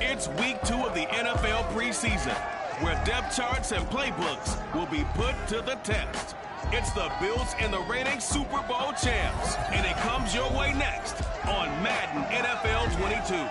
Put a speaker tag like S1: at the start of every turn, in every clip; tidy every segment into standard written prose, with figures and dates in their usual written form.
S1: It's week 2 of the NFL preseason, where depth charts and playbooks will be put to the test. It's the Bills and the reigning Super Bowl champs, and it comes your way next on Madden NFL 22.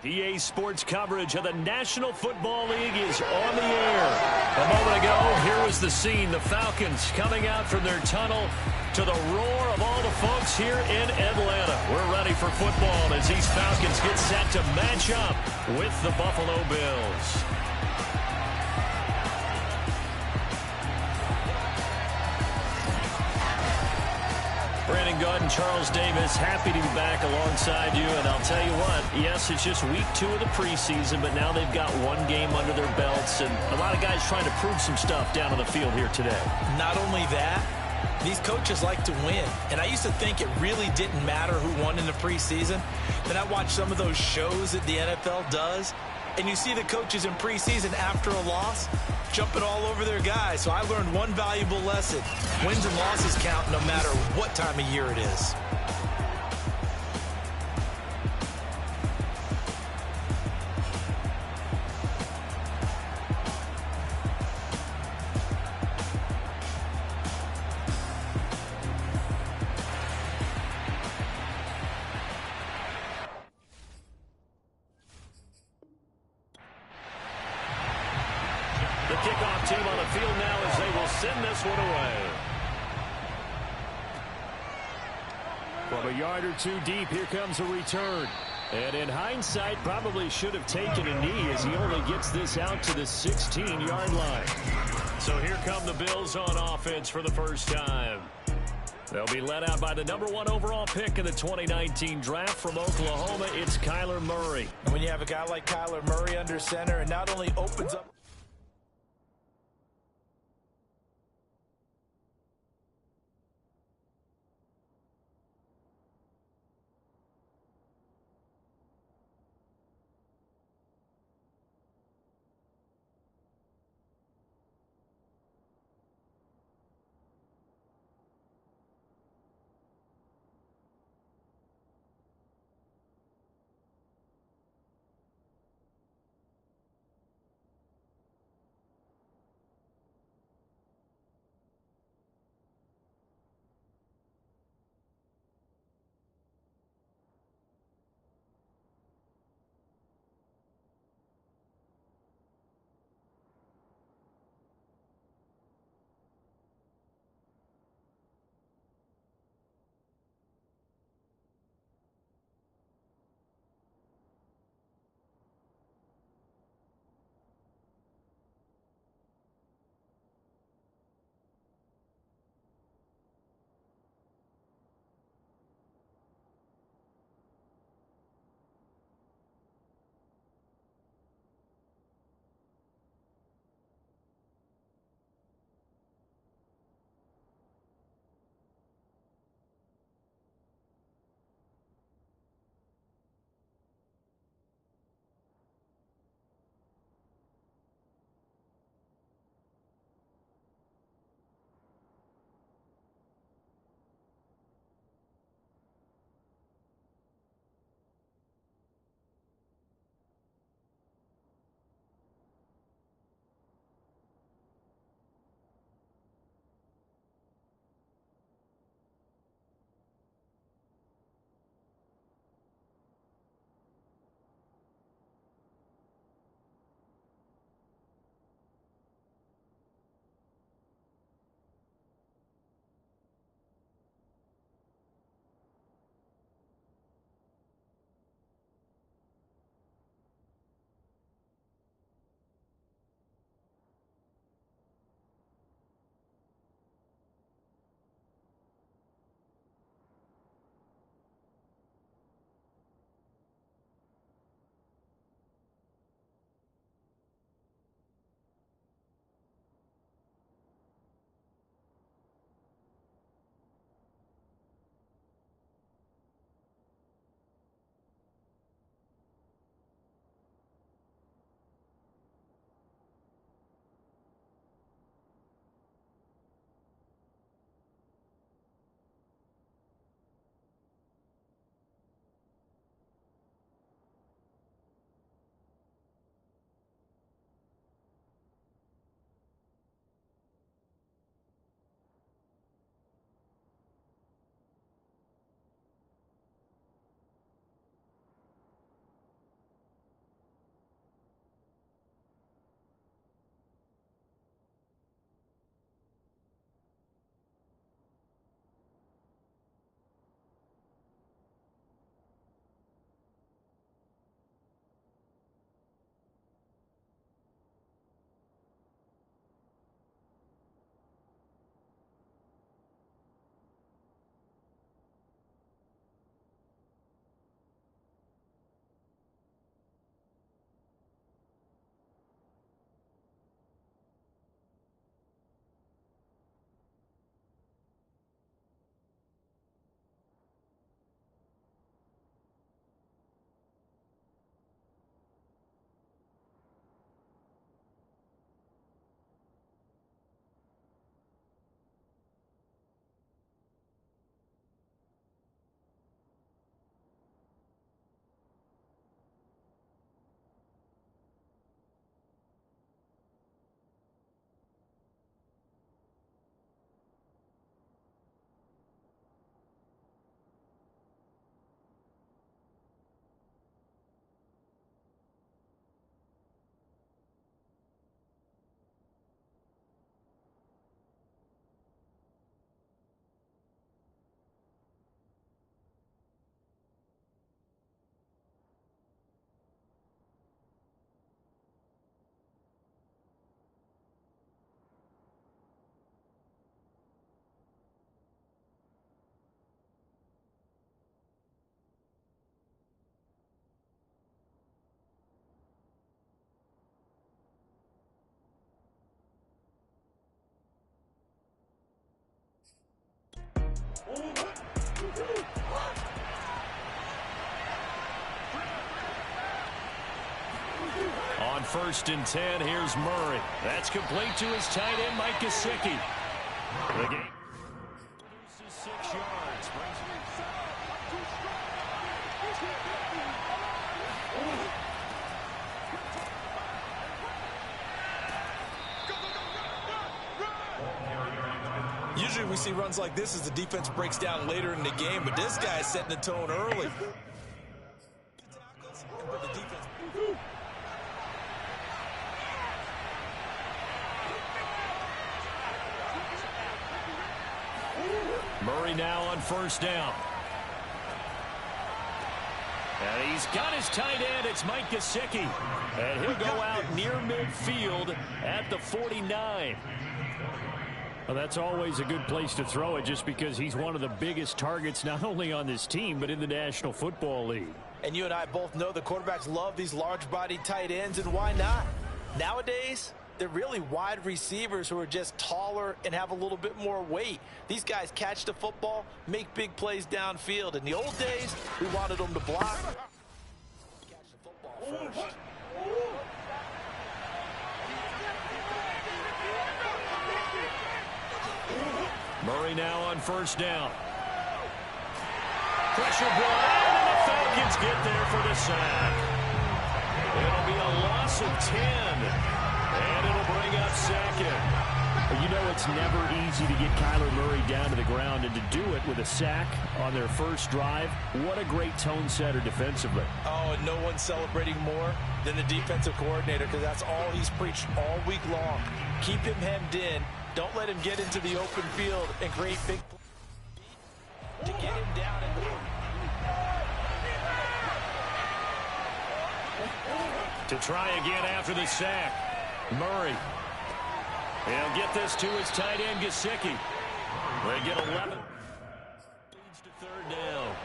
S2: EA Sports coverage of the National Football League is on the air. A moment ago, here was the scene. The Falcons coming out from their tunnel to the roar of all the folks here in Atlanta. We're ready for football as these Falcons get set to match up with the Buffalo Bills. Brandon Goode and Charles Davis, happy to be back alongside you. And I'll tell you what, yes, it's just week 2 of the preseason, but now they've got one game under their belts. And a lot of guys trying to prove some stuff down on the field here today.
S3: Not only that, these coaches like to win. And I used to think it really didn't matter who won in the preseason. Then I watched some of those shows that the NFL does. And you see the coaches in preseason after a loss jumping all over their guys. So I learned one valuable lesson. Wins and losses count no matter what time of year it is.
S2: The kickoff team on the field now as they will send this one away. From a yard or two deep, here comes a return. And in hindsight, probably should have taken a knee as he only gets this out to the 16-yard line. So here come the Bills on offense for the first time. They'll be led out by the #1 overall pick in the 2019 draft from Oklahoma. It's Kyler Murray.
S3: And when you have a guy like Kyler Murray under center, it not only opens up
S2: On 1st and 10, here's Murray. That's complete to his tight end, Mike Gesicki. The game produces 6 yards.
S3: Usually we see runs like this as the defense breaks down later in the game, but this guy is setting the tone early.
S2: Murray now on 1st down. And he's got his tight end. It's Mike Gesicki. And he'll go out near midfield at the 49. Well, that's always a good place to throw it just because he's one of the biggest targets not only on this team but in the National Football League.
S3: And you and I both know the quarterbacks love these large-bodied tight ends, and why not? Nowadays, they're really wide receivers who are just taller and have a little bit more weight. These guys catch the football, make big plays downfield. In the old days, we wanted them to block. Catch the football first.
S2: Murray now on 1st down. Pressure brought in, and the Falcons get there for the sack. It'll be a loss of 10, and it'll bring up 2nd. But you know it's never easy to get Kyler Murray down to the ground, and to do it with a sack on their first drive, what a great tone setter defensively.
S3: Oh, and no one's celebrating more than the defensive coordinator, because that's all he's preached all week long. Keep him hemmed in. Don't let him get into the open field and create big plays to get him down.
S2: To try again after the sack. Murray. He'll get this to his tight end, Gesicki. They get 11. Leads to 3rd down.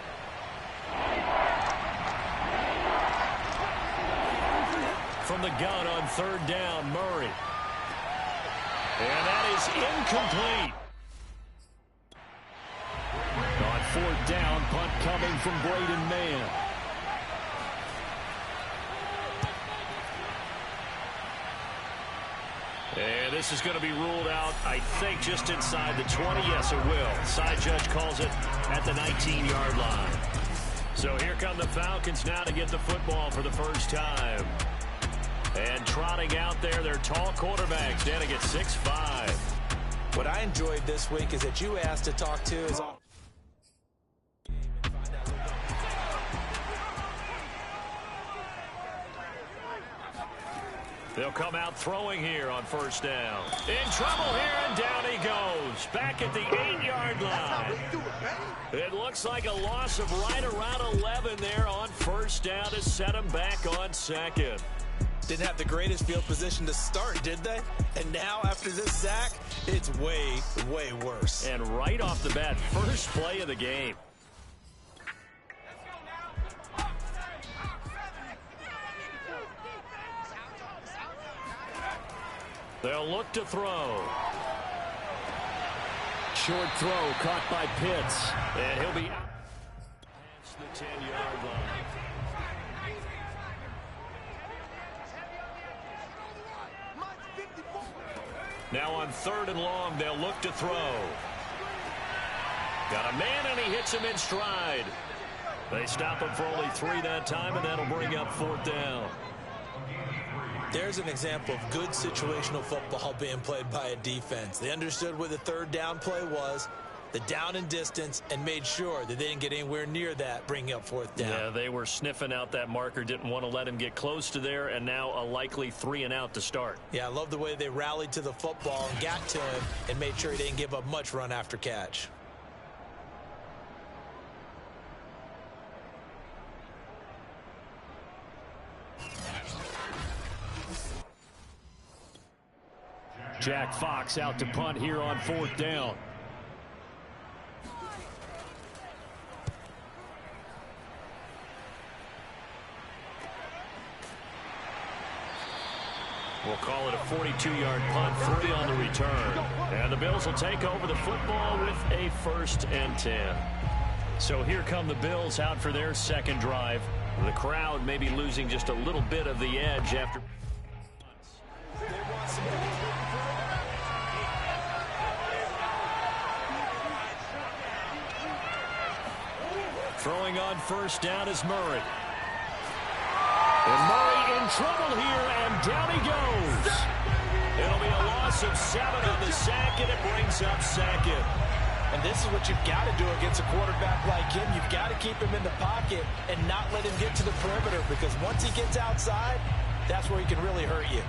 S2: From the gun on 3rd down, Murray. And that is incomplete. On 4th down, punt coming from Braden Mann. And this is going to be ruled out, I think, just inside the 20. Yes, it will. Side judge calls it at the 19-yard line. So here come the Falcons now to get the football for the first time. And trotting out there, their tall quarterbacks standing at 6'5".
S3: What I enjoyed this week is that you asked to talk to is
S2: they'll come out throwing here on 1st down. In trouble here, and down he goes. Back at the 8-yard line. It looks like a loss of right around 11 there on 1st down to set him back on 2nd.
S3: Didn't have the greatest field position to start, did they? And now, after this sack, it's way, way worse.
S2: And right off the bat, first play of the game. They'll look to throw. Short throw caught by Pitts. And he'll be out. That's the 10-yard line. Now on 3rd and long, they'll look to throw. Got a man, and he hits him in stride. They stop him for only 3 that time, and that'll bring up 4th down.
S3: There's an example of good situational football being played by a defense. They understood where the 3rd down play was, the down and distance, and made sure that they didn't get anywhere near that, bringing up 4th down.
S2: Yeah, they were sniffing out that marker, didn't want to let him get close to there, and now a likely 3 and out to start.
S3: Yeah, I love the way they rallied to the football and got to him and made sure he didn't give up much run after catch.
S2: Jack Fox out to punt here on 4th down. We'll call it a 42-yard punt, 3 on the return. And the Bills will take over the football with a 1st and 10. So here come the Bills out for their second drive. The crowd may be losing just a little bit of the edge after. Throwing on 1st down is Murray. And Murray in trouble here, and down he goes. It'll be a loss of 7 on the sack, and it brings up 2nd.
S3: And this is what you've got to do against a quarterback like him. You've got to keep him in the pocket and not let him get to the perimeter, because once he gets outside, that's where he can really hurt you.